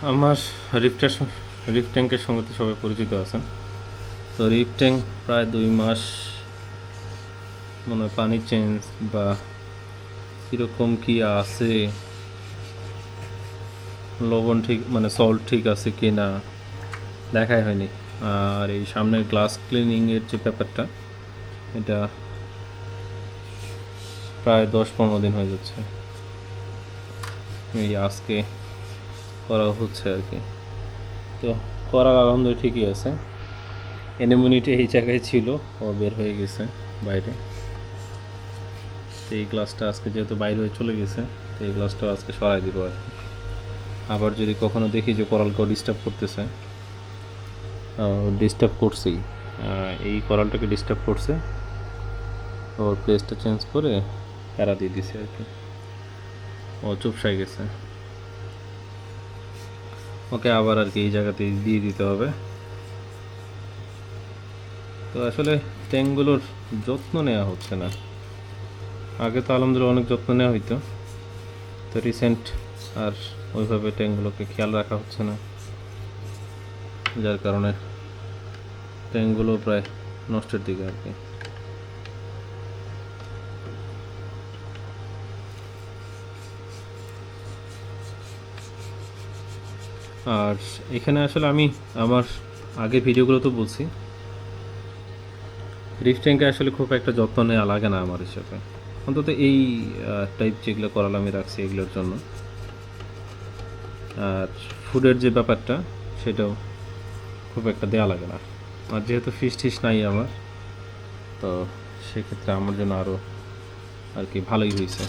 আমার রিফটের রিফ ট্যাঙ্কের সঙ্গে তো সবাই পরিচিত আছেন। তো রিফ ট্যাঙ্ক প্রায় 2 মাস মনে হয় পানি চেঞ্জ বা কীরকম কী আছে, লবণ ঠিক মানে সল্ট ঠিক আছে কি না দেখাই হয়নি। আর এই সামনের গ্লাস ক্লিনিংয়ের যে ব্যাপারটা, এটা প্রায় 10-15 দিন হয়ে যাচ্ছে। এই আজকে করা হচ্ছে আর কি। তো করার আলহামদুলিল্লাহ ঠিকই আছে। অ্যানিমোনিটি এই জায়গায় ছিল, ও বের হয়ে গেছে বাইরে। তো এই গ্লাসটা আজকে যেহেতু বাইরে হয়ে চলে গেছে, তো এই গ্লাসটাও আজকে সরাই দিব আর কি। আবার যদি কখনো দেখি যে কোরালকেও ডিস্টার্ব করতেছে, ডিস্টার্ব করছেই, এই কোরালটাকে ডিস্টার্ব করছে, ওর প্লেসটা চেঞ্জ করে প্যারা দিয়ে দিছে আর কি। ও চুপসাই গেছে, ওকে আবার আর কি এই জায়গাতে দিয়ে দিতে হবে। তো আসলে ট্যাঙ্কগুলোর যত্ন নেওয়া হচ্ছে না। আগে তো আলহামদুলিল্লাহ অনেক যত্ন নেওয়া হইতো, তো রিসেন্ট আর ওইভাবে ট্যাঙ্কগুলোকে খেয়াল রাখা হচ্ছে না, যার কারণে ট্যাঙ্কগুলো প্রায় নষ্টের দিকে আর কি। আর এখানে আসলে আমি আমার আগের ভিডিওগুলো তো বলছি, রিফ ট্যাঙ্কে আসলে খুব একটা যত্ন নেওয়া লাগে না আমার হিসাবে, অন্তত এই টাইপ যেগুলো করাল আমি রাখছি এগুলোর জন্য। আর ফুডের যে ব্যাপারটা, সেটাও খুব একটা দেওয়া লাগে না। আর যেহেতু ফিশ টিশ নাই আমার, তো সেক্ষেত্রে আমার জন্য আরও আর কি ভালোই হয়েছে।